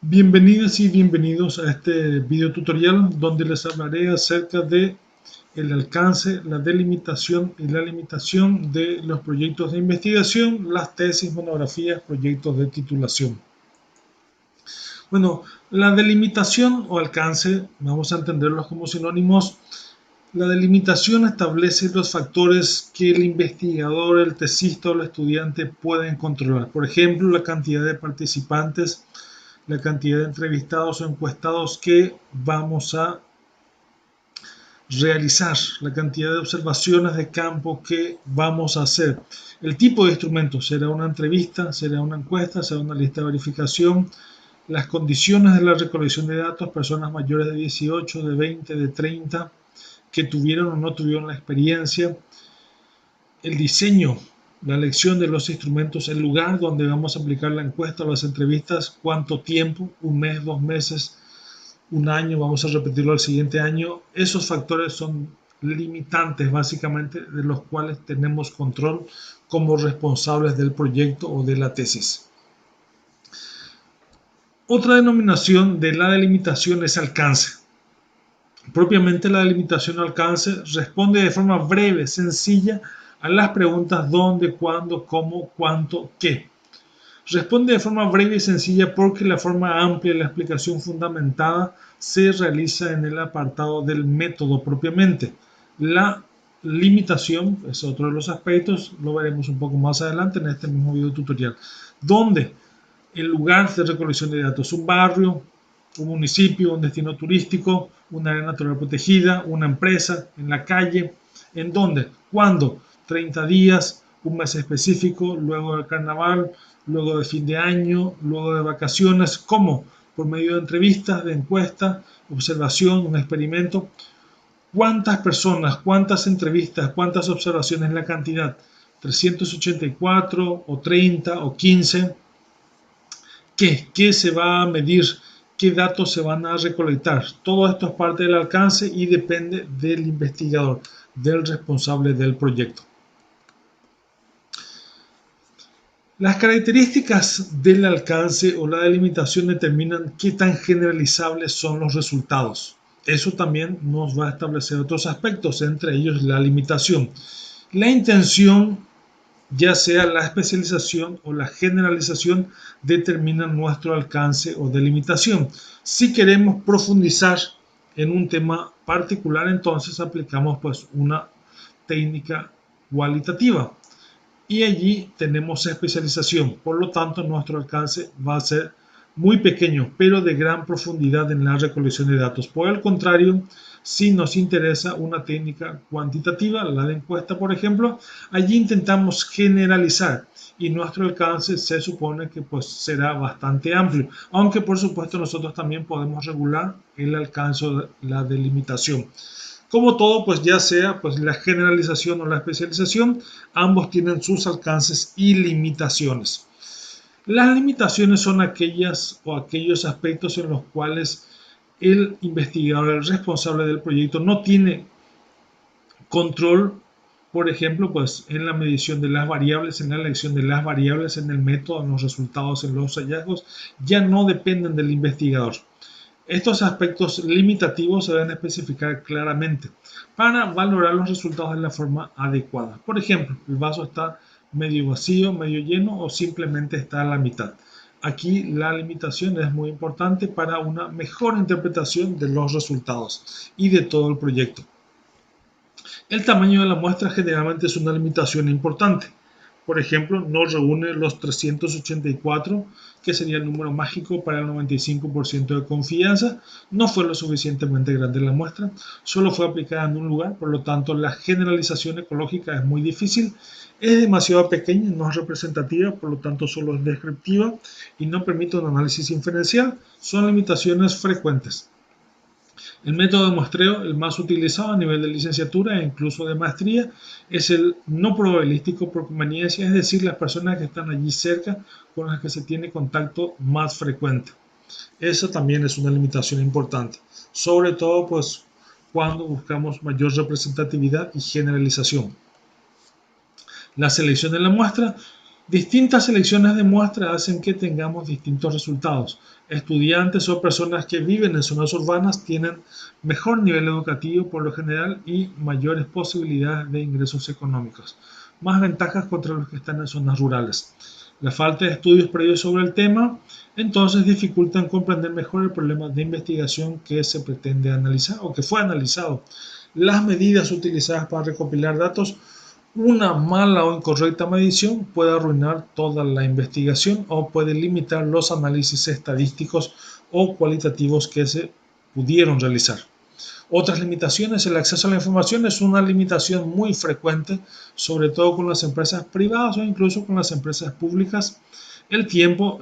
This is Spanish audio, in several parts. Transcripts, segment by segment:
Bienvenidas y bienvenidos a este video tutorial donde les hablaré acerca de el alcance, la delimitación y la limitación de los proyectos de investigación, las tesis, monografías, proyectos de titulación. Bueno, la delimitación o alcance, vamos a entenderlos como sinónimos. La delimitación establece los factores que el investigador, el tesista o el estudiante pueden controlar. Por ejemplo, la cantidad de participantes, la cantidad de entrevistados o encuestados que vamos a realizar, la cantidad de observaciones de campo que vamos a hacer. El tipo de instrumento, será una entrevista, será una encuesta, será una lista de verificación, las condiciones de la recolección de datos, personas mayores de 18, de 20, de 30, que tuvieron o no tuvieron la experiencia, el diseño, la elección de los instrumentos, el lugar donde vamos a aplicar la encuesta o las entrevistas, cuánto tiempo, un mes, 2 meses, un año, vamos a repetirlo al siguiente año. Esos factores son limitantes básicamente de los cuales tenemos control como responsables del proyecto o de la tesis. Otra denominación de la delimitación es alcance. Propiamente la delimitación o alcance responde de forma breve, sencilla, a las preguntas dónde, cuándo, cómo, cuánto, qué. Responde de forma breve y sencilla porque la forma amplia y la explicación fundamentada se realiza en el apartado del método propiamente. La limitación es otro de los aspectos, lo veremos un poco más adelante en este mismo video tutorial, donde el lugar de recolección de datos, un barrio, un municipio, un destino turístico, un área natural protegida, una empresa, en la calle, en dónde, cuándo, 30 días, un mes específico, luego del carnaval, luego de fin de año, luego de vacaciones, ¿cómo? Por medio de entrevistas, de encuestas, observación, un experimento. ¿Cuántas personas, cuántas entrevistas, cuántas observaciones, la cantidad? 384 o 30 o 15. ¿Qué se va a medir? ¿Qué datos se van a recolectar? Todo esto es parte del alcance y depende del investigador, del responsable del proyecto. Las características del alcance o la delimitación determinan qué tan generalizables son los resultados. Eso también nos va a establecer otros aspectos, entre ellos la limitación. La intención, ya sea la especialización o la generalización, determinan nuestro alcance o delimitación. Si queremos profundizar en un tema particular, entonces aplicamos pues una técnica cualitativa y allí tenemos especialización. Por lo tanto, nuestro alcance va a ser muy pequeño, pero de gran profundidad en la recolección de datos. Por el contrario, si nos interesa una técnica cuantitativa, la de encuesta, por ejemplo, allí intentamos generalizar y nuestro alcance se supone que pues será bastante amplio, aunque por supuesto nosotros también podemos regular el alcance o la delimitación. Como todo, pues ya sea pues la generalización o la especialización, ambos tienen sus alcances y limitaciones. Las limitaciones son aquellas o aquellos aspectos en los cuales el investigador, el responsable del proyecto, no tiene control, por ejemplo, pues en la medición de las variables, en la elección de las variables, en el método, en los resultados, en los hallazgos, ya no dependen del investigador. Estos aspectos limitativos se deben especificar claramente para valorar los resultados de la forma adecuada. Por ejemplo, el vaso está medio vacío, medio lleno o simplemente está a la mitad. Aquí la limitación es muy importante para una mejor interpretación de los resultados y de todo el proyecto. El tamaño de la muestra generalmente es una limitación importante. Por ejemplo, no reúne los 384, que sería el número mágico para el 95% de confianza. No fue lo suficientemente grande la muestra, solo fue aplicada en un lugar, por lo tanto la generalización ecológica es muy difícil. Es demasiado pequeña, no es representativa, por lo tanto solo es descriptiva y no permite un análisis inferencial. Son limitaciones frecuentes. El método de muestreo, el más utilizado a nivel de licenciatura e incluso de maestría, es el no probabilístico por conveniencia, es decir, las personas que están allí cerca con las que se tiene contacto más frecuente. Esa también es una limitación importante, sobre todo pues cuando buscamos mayor representatividad y generalización. La selección de la muestra Distintas selecciones de muestra hacen que tengamos distintos resultados. Estudiantes o personas que viven en zonas urbanas tienen mejor nivel educativo por lo general y mayores posibilidades de ingresos económicos. Más ventajas contra los que están en zonas rurales. La falta de estudios previos sobre el tema entonces dificultan comprender mejor el problema de investigación que se pretende analizar o que fue analizado. Las medidas utilizadas para recopilar datos, una mala o incorrecta medición puede arruinar toda la investigación o puede limitar los análisis estadísticos o cualitativos que se pudieron realizar. Otras limitaciones, el acceso a la información es una limitación muy frecuente, sobre todo con las empresas privadas o incluso con las empresas públicas. El tiempo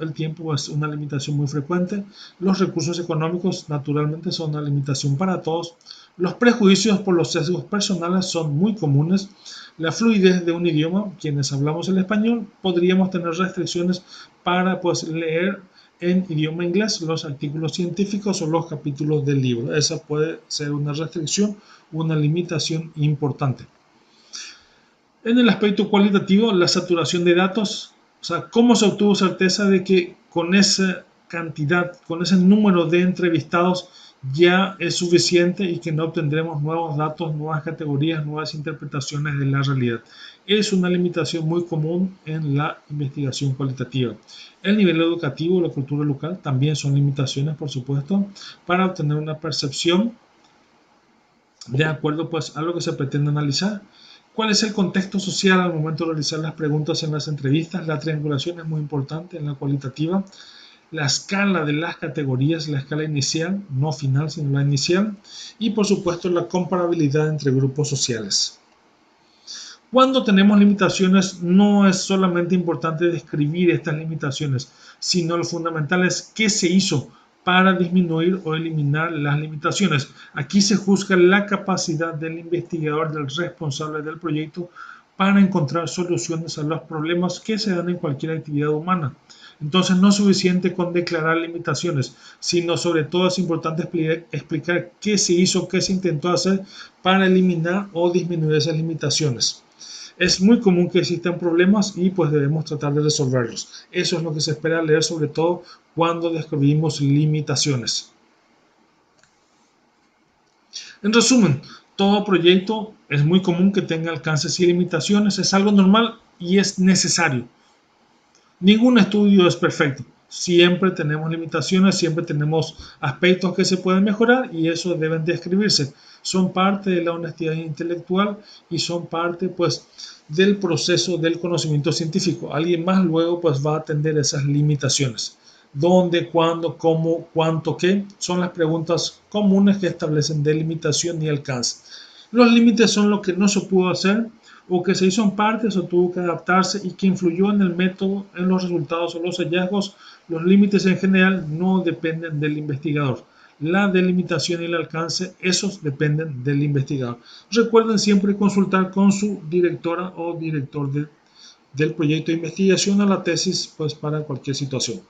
es una limitación muy frecuente. Los recursos económicos naturalmente son una limitación para todos. Los prejuicios por los sesgos personales son muy comunes. La fluidez de un idioma, quienes hablamos el español, podríamos tener restricciones para leer en idioma inglés los artículos científicos o los capítulos del libro. Esa puede ser una restricción, una limitación importante. En el aspecto cualitativo, la saturación de datos, o sea, cómo se obtuvo certeza de que con esa cantidad, con ese número de entrevistados ya es suficiente y que no obtendremos nuevos datos, nuevas categorías, nuevas interpretaciones de la realidad. Es una limitación muy común en la investigación cualitativa. El nivel educativo, la cultura local también son limitaciones, por supuesto, para obtener una percepción de acuerdo a lo que se pretende analizar. ¿Cuál es el contexto social al momento de realizar las preguntas en las entrevistas? La triangulación es muy importante en la cualitativa. La escala de las categorías, la escala inicial, no final, sino la inicial. Y por supuesto la comparabilidad entre grupos sociales. Cuando tenemos limitaciones, no es solamente importante describir estas limitaciones, sino lo fundamental es qué se hizo para disminuir o eliminar las limitaciones. Aquí se juzga la capacidad del investigador, del responsable del proyecto, para encontrar soluciones a los problemas que se dan en cualquier actividad humana. Entonces no es suficiente con declarar limitaciones, sino sobre todo es importante explicar qué se hizo, qué se intentó hacer para eliminar o disminuir esas limitaciones. Es muy común que existan problemas y pues debemos tratar de resolverlos. Eso es lo que se espera leer, sobre todo cuando descubrimos limitaciones. En resumen, todo proyecto es muy común que tenga alcances y limitaciones, es algo normal y es necesario. Ningún estudio es perfecto. Siempre tenemos limitaciones, siempre tenemos aspectos que se pueden mejorar y eso deben describirse. Son parte de la honestidad intelectual y son parte pues del proceso del conocimiento científico. Alguien más luego pues va a atender esas limitaciones. ¿Dónde, cuándo, cómo, cuánto, qué? Son las preguntas comunes que establecen delimitación y alcance. Los límites son lo que no se pudo hacer o que se hizo en partes o tuvo que adaptarse y que influyó en el método, en los resultados o los hallazgos. Los límites en general no dependen del investigador. La delimitación y el alcance, esos dependen del investigador. Recuerden siempre consultar con su directora o director del proyecto de investigación o la tesis pues, para cualquier situación.